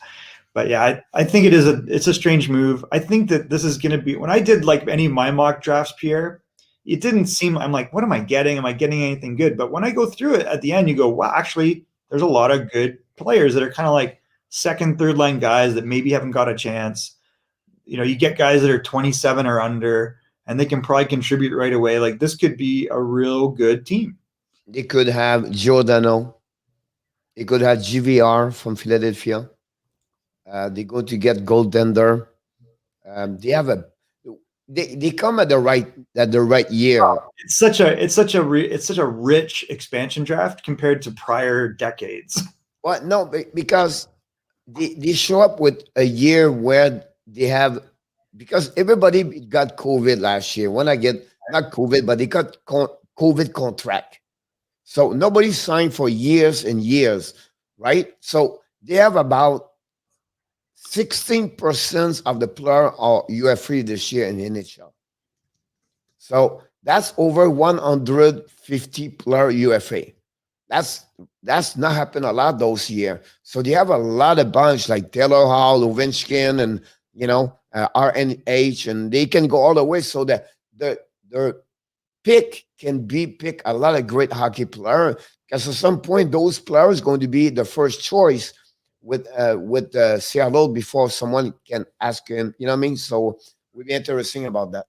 But yeah, I think it's a strange move. I think that this is going to be when I did like any of my mock drafts, Pierre, it didn't seem I'm like, what am I getting? Am I getting anything good? But when I go through it at the end, you go, wow, actually, there's a lot of good players that are kind of like second, third line guys that maybe haven't got a chance. You get guys that are 27 or under, and they can probably contribute right away. Like this could be a real good team. They could have Giordano. They could have GVR from Philadelphia. They go to get goaltender. They have they come at the right year. It's such a rich expansion draft compared to prior decades. Well, no, because they show up with a year where they have because everybody got COVID last year. When I get not COVID, but they got COVID contract. So nobody signed for years and years, right? So they have about 16% of the player are UFA this year in the NHL. So that's over 150 player UFA. That's not happened a lot those years. So they have a lot of bunch like Taylor Hall, Ovechkin, and RNH, and they can go all the way. So that their pick can pick a lot of great hockey players. Because at some point, those players going to be the first choice with Seattle before someone can ask him. You know what I mean? So it would be interesting about that.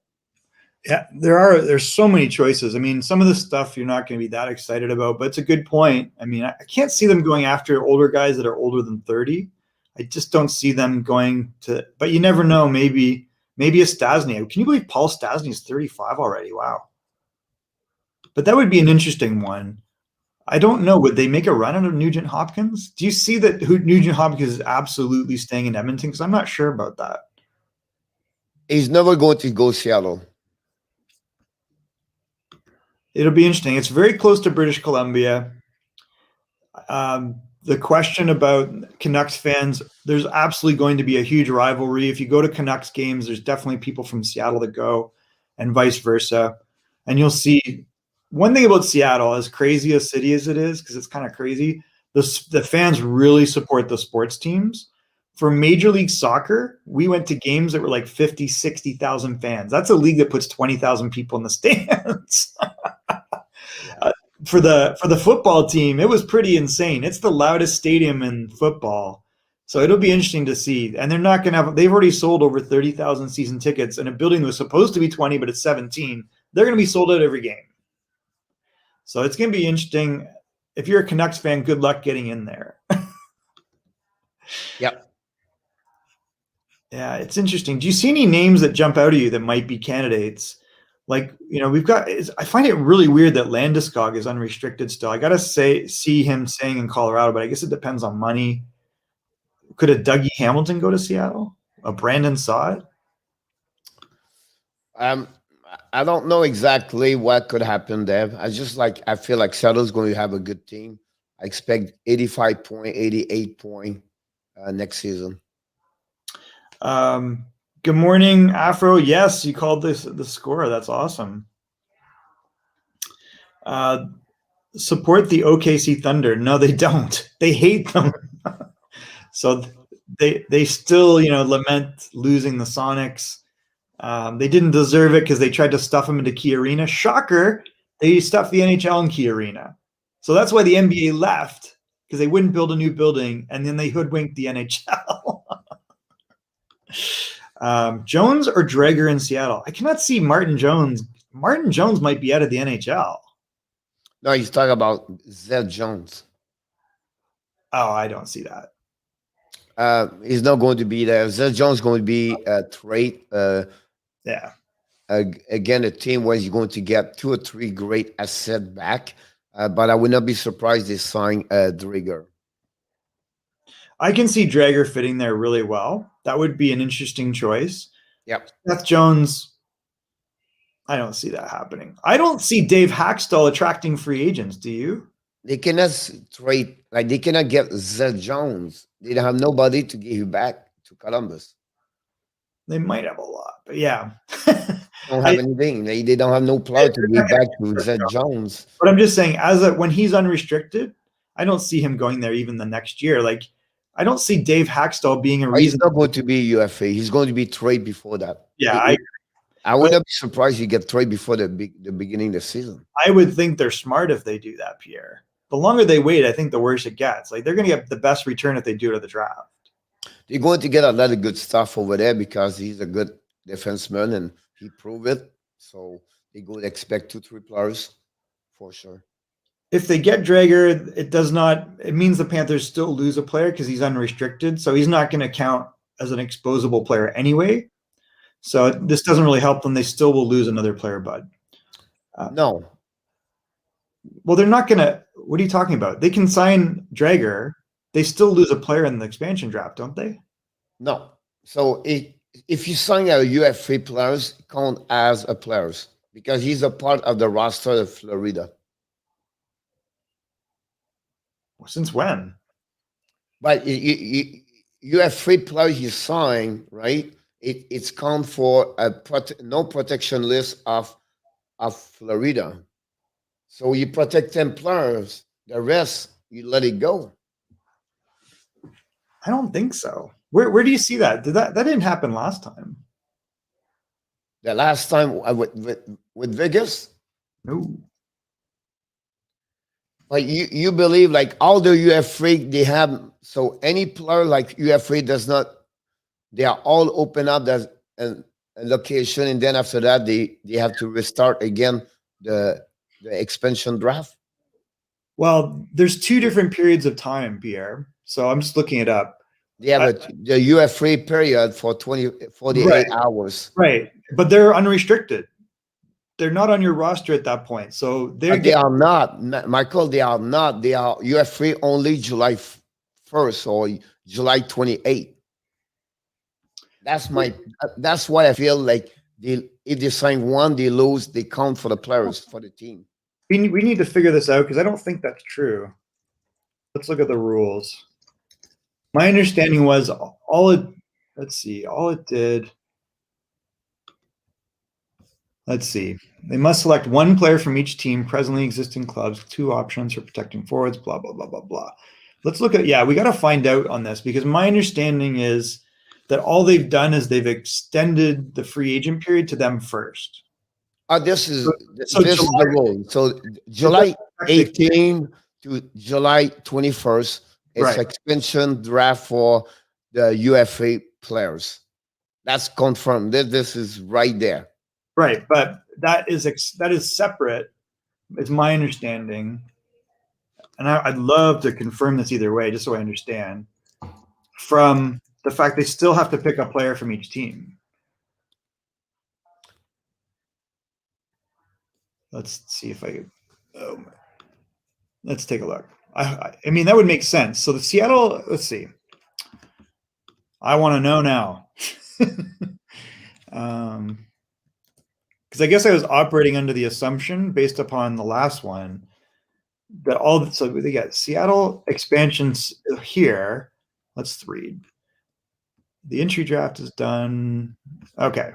Yeah, there's so many choices. I mean, some of the stuff you're not going to be that excited about, but it's a good point. I mean, I can't see them going after older guys that are older than 30. I just don't see them going to, but you never know. Maybe a Stastny. Can you believe Paul Stastny is 35 already? Wow. But that would be an interesting one. I don't know. Would they make a run out of Nugent Hopkins? Do you see that Nugent Hopkins is absolutely staying in Edmonton? Because I'm not sure about that. He's never going to go Seattle. It'll be interesting. It's very close to British Columbia. The question about Canucks fans, there's absolutely going to be a huge rivalry. If you go to Canucks games, there's definitely people from Seattle that go and vice versa. And you'll see one thing about Seattle, as crazy a city as it is, because it's kind of crazy, the fans really support the sports teams. For Major League Soccer, we went to games that were like 50, 60,000 fans. That's a league that puts 20,000 people in the stands. For the football team, it was pretty insane. It's the loudest stadium in football. So it'll be interesting to see. And they're not going to have, they've already sold over 30,000 season tickets in a building that was supposed to be 20, but it's 17. They're going to be sold out every game. So it's going to be interesting. If you're a Canucks fan, good luck getting in there. Yep. Yeah, it's interesting. Do you see any names that jump out at you that might be candidates? Like, we've got, I find it really weird that Landeskog is unrestricted still. I got to see him staying in Colorado, but I guess it depends on money. Could a Dougie Hamilton go to Seattle? A Brandon Saad? I don't know exactly what could happen there. I feel like Seattle's going to have a good team. I expect 85 point, 88 point next season. Good morning, Afro. Yes, you called the score. That's awesome. Support the OKC Thunder. No, they don't. They hate them. So they still, lament losing the Sonics. They didn't deserve it because they tried to stuff them into Key Arena. Shocker, they stuffed the NHL in Key Arena. So that's why the NBA left, because they wouldn't build a new building, and then they hoodwinked the NHL. Jones or Dreger in Seattle? I cannot see Martin Jones. Martin Jones might be out of the NHL. No, he's talking about Zed Jones. Oh, I don't see that. He's not going to be there. Zed Jones is going to be a trade. Yeah. Again, a team where he's going to get 2 or 3 great assets back. But I would not be surprised they sign Dreger. I can see Dreger fitting there really well. That would be an interesting choice. Yep. Seth Jones, I don't see that happening. I don't see Dave Haxtell attracting free agents. Do you? They cannot trade, like they cannot get Zed Jones. They don't have nobody to give back to Columbus. They might have a lot, but yeah. Don't have anything. They don't have no player to give back to Zed Jones. But I'm just saying, when he's unrestricted, I don't see him going there even the next year. Like, I don't see Dave Haxtell being a reason. He's not going to be UFA. He's going to be trade before that. Yeah, I would not be surprised you get trade before the beginning of the season. I would think they're smart if they do that, Pierre. The longer they wait, I think the worse it gets. Like, they're going to get the best return if they do it at the draft. They're going to get a lot of good stuff over there because he's a good defenseman and he proved it. So they go to expect 2-3 players for sure. If they get Dreger, it means the Panthers still lose a player because he's unrestricted. So he's not going to count as an exposable player anyway. So this doesn't really help them. They still will lose another player, Bud. No. Well, they're not going to. What are you talking about? They can sign Dreger. They still lose a player in the expansion draft, don't they? No. So if you sign a UFA players, count as a players because he's a part of the roster of Florida. Since when? But you have 3 players you sign, right? It's count for a no protection list of Florida. So you protect 10 players. The rest, you let it go. I don't think so. Where do you see that? That didn't happen last time? The last time with Vegas? No. Like you believe like all the UFA they have, so any player like UFA does not, they are all open up as a location, and then after that they have to restart again the expansion draft. Well, there's 2 different periods of time, Pierre. So I'm just looking it up. They have the UFA period for 48 hours. Right. But they're unrestricted. They're not on your roster at that point. So they are not, Michael, they are not. They are UFA only July 1st or July 28th. That's why I feel like if they sign one, they lose, they count for the players for the team. We need to figure this out because I don't think that's true. Let's look at the rules. My understanding was all it did. Let's see. They must select one player from each team, presently existing clubs, 2 options for protecting forwards, blah, blah, blah, blah, blah. Let's look at, we got to find out on this because my understanding is that all they've done is they've extended the free agent period to them first. This is the rule. So July 18 to July 21st, it's expansion draft for the UFA players. That's confirmed. This is right there. Right, but that is separate. It's my understanding, and I'd love to confirm this either way, just so I understand. From the fact they still have to pick a player from each team. Let's see if I. Let's take a look. I mean, that would make sense. So the Seattle. Let's see. I want to know now. Because I guess I was operating under the assumption, based upon the last one, that so they got Seattle expansions here. Let's read. The entry draft is done. Okay.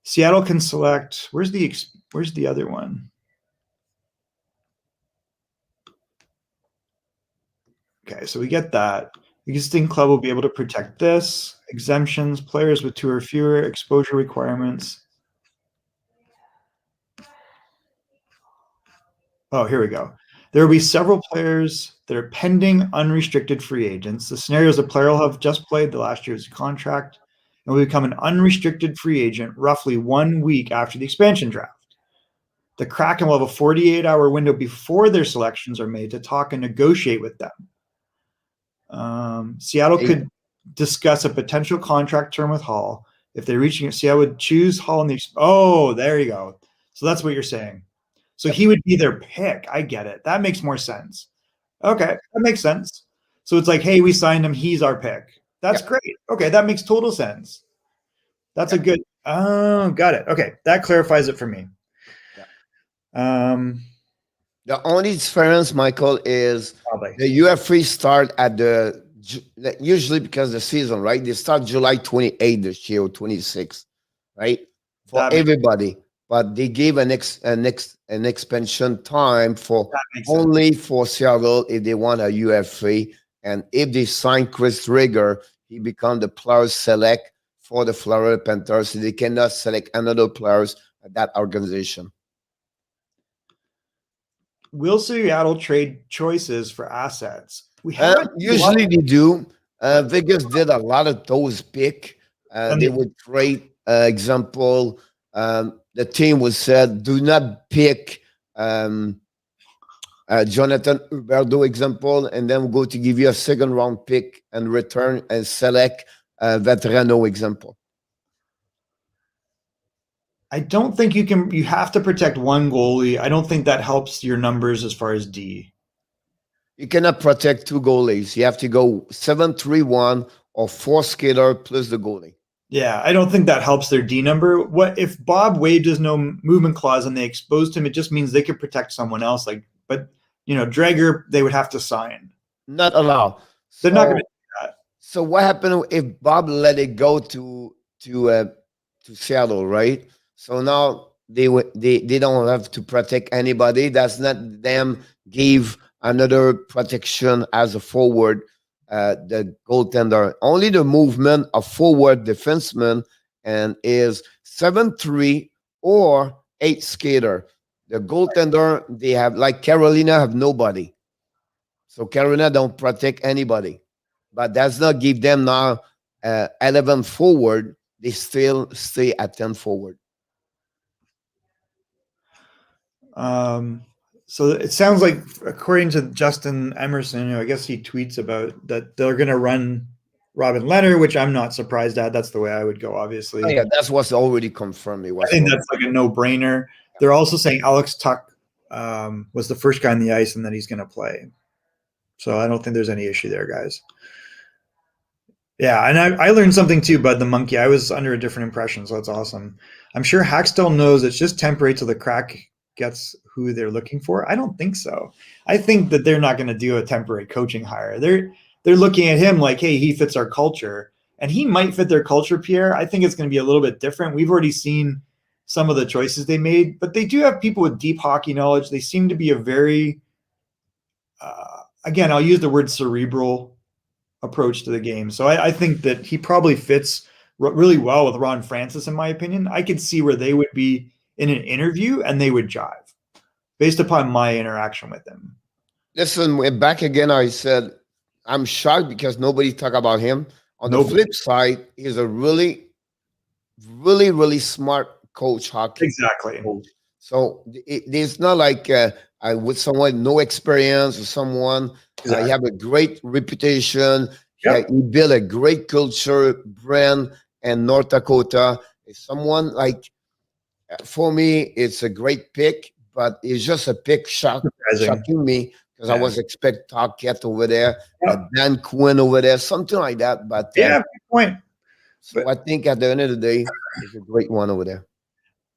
Seattle can select. Where's the other one? Okay, so we get that. Existing club will be able to protect this. Exemptions, players with 2 or fewer exposure requirements. Oh, here we go. There will be several players that are pending unrestricted free agents. The scenario is a player will have just played the last year's contract and will become an unrestricted free agent roughly 1 week after the expansion draft. The Kraken will have a 48-hour window before their selections are made to talk and negotiate with them. Seattle could discuss a potential contract term with Hall. If they reach, Seattle would choose Hall in the. Oh, there you go. So that's what you're saying. So he would be their pick. I get it. That makes more sense. Okay, that makes sense. So it's like, hey, we signed him. He's our pick. That's great. Okay, that makes total sense. That's a good. Oh, got it. Okay, that clarifies it for me. The only difference, Michael, is the UFA start at usually because the season, right? They start July 28th this year, 26th, right? For everybody. But they gave an expansion time for only for Seattle if they want a UFA. And if they sign Chris Trigger, he becomes the players select for the Florida Panthers. So they cannot select another players at that organization. Will Seattle trade choices for assets? Usually they do. Vegas did a lot of those pick. They would trade, example, the team was said, do not pick Jonathan Huberdeau example, and then we'll go to give you a 2nd round pick and return and select Veterano example. I don't think you have to protect one goalie. I don't think that helps your numbers as far as D. You cannot protect 2 goalies. You have to go 7-3-1 or 4 skater plus the goalie. Yeah, I don't think that helps their D number. What if Bob waived his no movement clause and they exposed him? It just means they could protect someone else. But Drager, they would have to sign. Not allowed. They're not going to do that. So what happened if Bob let it go to Seattle, right? So now they don't have to protect anybody. That's not them give another protection as a forward, the goaltender. Only the movement of forward defenseman and is 7-3 or 8 skater. The goaltender, they have, like Carolina, have nobody. So Carolina don't protect anybody. But that's not give them now 11 forward. They still stay at 10 forward. So it sounds like, according to Justin Emerson, I guess he tweets about that they're going to run Robin Leonard, which I'm not surprised at. That's the way I would go, obviously. Oh, yeah, that's what's already confirmed. I think that's like a no-brainer. They're also saying Alex Tuck was the first guy on the ice and that he's going to play. So I don't think there's any issue there, guys. Yeah, and I learned something too, Bud the Monkey. I was under a different impression, so that's awesome. I'm sure Hackstall knows it's just temporary till the gets who they're looking for? I don't think so. I think that they're not going to do a temporary coaching hire. They're looking at him like, hey, he fits our culture, and he might fit their culture, Pierre. I think it's going to be a little bit different. We've already seen some of the choices they made, but they do have people with deep hockey knowledge. They seem to be a very, again, I'll use the word cerebral approach to the game. So I think that he probably fits really well with Ron Francis, in my opinion. I could see where they would be in an interview and they would jive based upon my interaction with him. Listen, back again, I said, I'm shocked because nobody talk about him. On the flip side, he's a really, really, really smart coach, hockey. Exactly. Coach. So it's not like with someone no experience or someone. Exactly. You have a great reputation. Yep. You build a great culture brand in North Dakota. It's someone like, for me, it's a great pick, but it's just a pick shocking me because I was expecting Tarkett over there, Dan Quinn over there, something like that. But good point. So I think at the end of the day, it's a great one over there.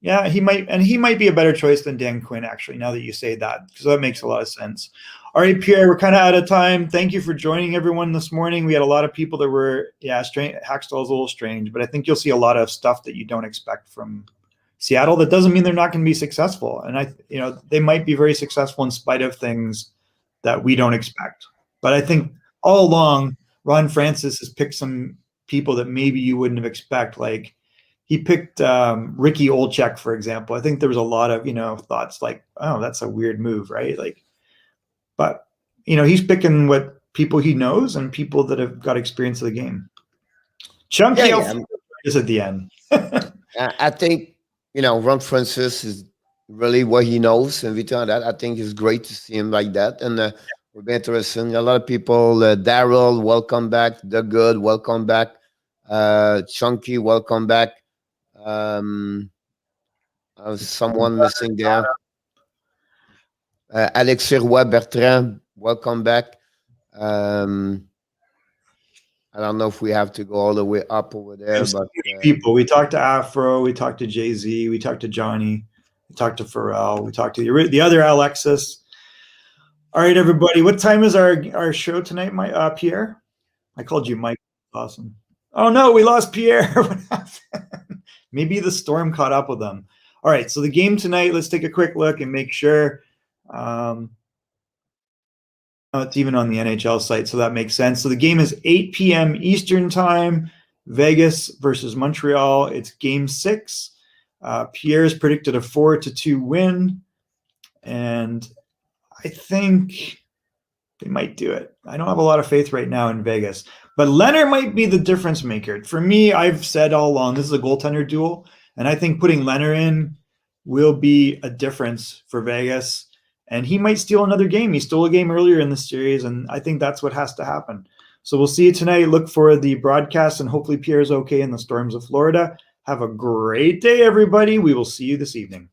Yeah, he might be a better choice than Dan Quinn, actually, now that you say that, because that makes a lot of sense. All right, Pierre, we're kind of out of time. Thank you for joining everyone this morning. We had a lot of people that were, Hackstall's a little strange, but I think you'll see a lot of stuff that you don't expect from Seattle. That doesn't mean they're not going to be successful. And they might be very successful in spite of things that we don't expect. But I think all along, Ron Francis has picked some people that maybe you wouldn't have expected. Like, he picked Ricky Olczyk, for example. I think there was a lot of, thoughts like, oh, that's a weird move, right? Like, but, he's picking what people he knows and people that have got experience of the game. Chunky is at the end. I think, Ron Francis is really what he knows. And return that, I think it's great to see him like that. And we'll be interesting. A lot of people, Daryl, welcome back. The Good, welcome back. Chunky, welcome back. Someone missing there. Alexis Roy Bertrand, welcome back. I don't know if we have to go all the way up over there, but people. We talked to Afro, we talked to Jay-Z, we talked to Johnny, we talked to Pharrell, we talked to the other Alexis. All right, everybody. What time is our show tonight, Pierre? I called you Mike. Awesome. Oh no, we lost Pierre. What happened? Maybe the storm caught up with them. All right, so the game tonight, let's take a quick look and make sure. It's even on the NHL site, so that makes sense. So the game is 8 p.m. Eastern time, Vegas versus Montreal. It's game 6. Pierre's predicted a 4-2 win, and I think they might do it. I don't have a lot of faith right now in Vegas, but Leonard might be the difference maker. For me, I've said all along, this is a goaltender duel, and I think putting Leonard in will be a difference for Vegas. And he might steal another game. He stole a game earlier in the series, and I think that's what has to happen. So we'll see you tonight. Look for the broadcast, and hopefully Pierre's okay in the storms of Florida. Have a great day, everybody. We will see you this evening.